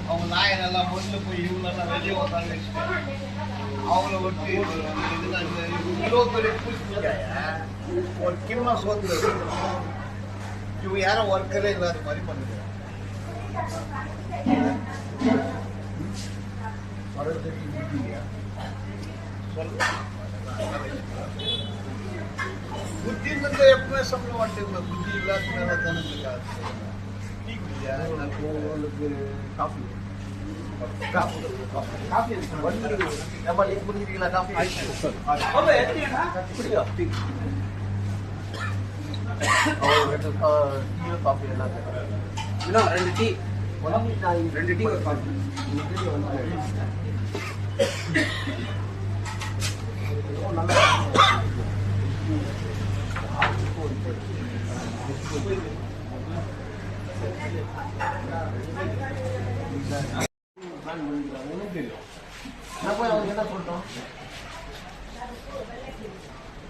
அவங்க நாயனெல்லாம் முதல்ல போய் இவங்களெல்லாம் வெளியே உட்காந்து வச்சுட்டு அவங்கள விட்டு இவ்வளோ பெரிய ஒரு கிண்ணம் சோத்துல இவங்க யாரும் ஒர்க்கரே இல்லாத மாதிரி பண்ணுது. புத்தி இருந்தா எப்பவுமே சம்பளம் மாட்டேங்க. புத்தி இல்லாத மேல தானே இருக்காது. டீ குடியா உங்களுக்கு காஃபி காஃபி நம்ம நீங்க குடிக்கிறீங்களா? காஃபி காஃபி எல்லாம் ரெண்டு டீ ரெண்டு டீ ஒரு காஃபி என்ன சொல்றோம்?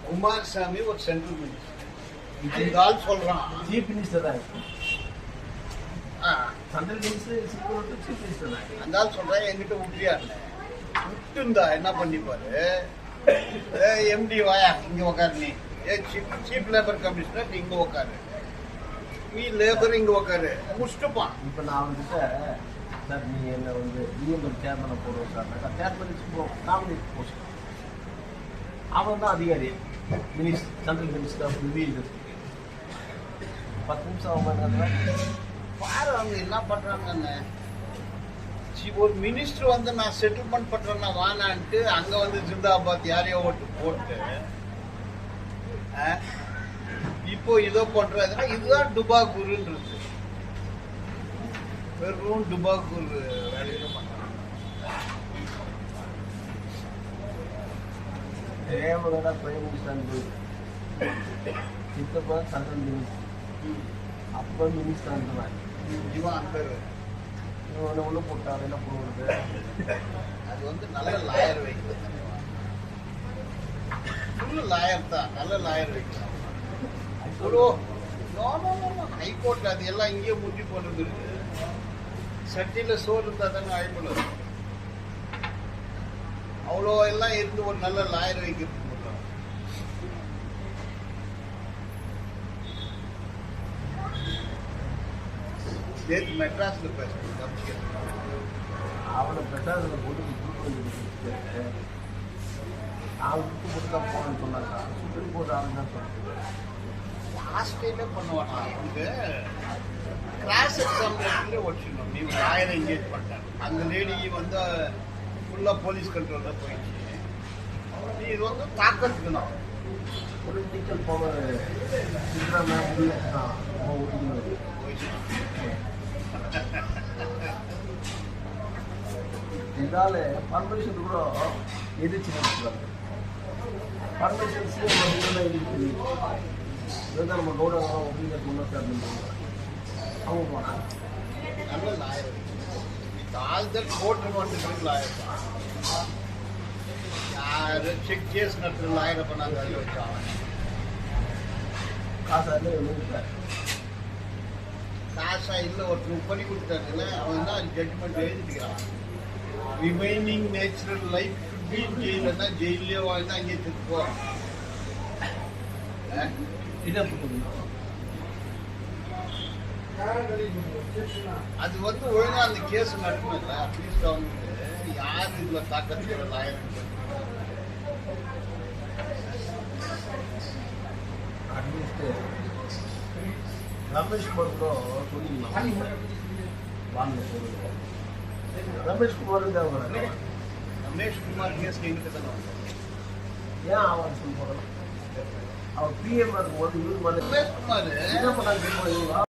குமாரசாமி ஒரு சென்ட்ரல் மினிஸ்டர் சொல்றான். சீஃப் மினிஸ்டர் தான் சென்ட்ரல் மினிஸ்டர் சீஃப் மினிஸ்டர் தான். அந்த ஆள் சொல்றேன் என்கிட்ட விட்டியா விட்டுந்தா என்ன பண்ணிப்பாரு. எம்டி வாயா இங்க உக்காரு. நீ சீஃப் லேபர் கமிஷனர் நீ இங்க உக்காரு. நீ லேபர் இங்க உக்காரு முடிச்சுட்டுப்பான். இப்ப நான் அவன்கிட்ட சார் நீ என்ன வந்து டிஎம்எல் சேர்மனை போடுவோம் சார். சேர்மன் நாமினேட் போஸ்ட் அவன் தான் அதிகாரி. சென்ட்ரல் மினிஸ்டர் ஆஃப் ரிவீல் 10 நிமிஷம் அவங்க பாரு அவங்க என்ன பண்றாங்கன்னு. ஒரு மினிஸ்டர் வந்து நான் செட்டில்மெண்ட் பண்றேன்னா வானான்ட்டு அங்க வந்து ஜிந்தாபாத் யாரையோ ஓட்டு போட்டு இப்போ இதோ பண்றதுன்னா இதுதான் டுபாகூருன்றது. வெறும் டுபாகூர் வேலையில பண்றாங்க. தேவகோட பிரைம் மினிஸ்டர் சித்தப்பா சென்ட்ரல் மினிஸ்டர் அப்ப மினிஸ்டர் இவன் அந்த இவன் உள்ள போட்டாங்க என்ன போடுறது. அது வந்து நல்ல லாயர் வைக்கிறது. லாயர் தான் நல்ல லாயர் வைக்கலாம். ஹைகோர்ட்ல அது எல்லாம் இங்கேயே முடிஞ்சு போனது இருக்கு. சட்டியில சோறு இருந்தா தானே அழைப்படும். அவ்வளோ எல்லாம் இருந்து ஒரு நல்ல லாயர் வைக்கிறது. மெட்ராஸ்ல பேசுறேன். அவனை மெட்ராஸ்ல போட்டு நான் விட்டு போட்டு தான் போனேன்னு சொன்னாங்க. சுப்ரீம் கோர்ட் ஆளுங்க தான் சொன்னாங்க. லாஸ்ட்ல பண்ணுவானா வந்து கிளாஸ் எக்ஸாம்ல ஒட்டிடணும். நீ லாயரை என்கேஜ் பண்ணிட்டாங்க. அந்த லேடி வந்து ஃபுல்லாக போலீஸ் கண்ட்ரோல் தான் போயிடுச்சு. நீ இது வந்து தாக்கத்துக்கணும். பொலிட்டிக்கல் பவர் இதால பர்மிஷன் கூட எதிர்த்து நினைச்சுவாங்க. பர்மிஷன் எதிர்த்து நம்ம கௌரவம் ஒப்பீனியர் முன்னோக்கி அவங்க போனாங்க. நல்ல லாயர் ஆல்தர் கோர்ட்டு வந்துட்டு லாயர் தான். யாரு செக் கேஸ் நடத்துற லாயரை பண்ணாங்க. அது வச்சாங்க காசா காசா இல்லை ஒருத்தர் பண்ணி கொடுத்தாருல அவன் தான் ஜட்மெண்ட் எழுதிக்கிறான். ரிமைனிங் நேச்சுரல் லைஃப் ஜெயிலா ஜெயிலே வாழ்ந்தா அங்கே திருப்போம். அது வந்து ஒழுங்கா அந்த கேஸ் நடக்கும் இல்லை. அட்லீஸ்ட் அவங்களுக்கு யார் இதுல தாக்கத்துக்கு லாயர் அட்லீஸ்ட் ரமேஷ் குமார் கூட சொல்லிக்கலாம். ரமேஷ் குமார் ரமேஷ் குமார் கேஸ் எங்கிட்ட தானே ஏன் அவன் சொல்ல போறோம். அவர் பிஎம் இருக்கும்போது இவருக்கு ரமேஷ் குமார் என்ன பண்ணாங்க.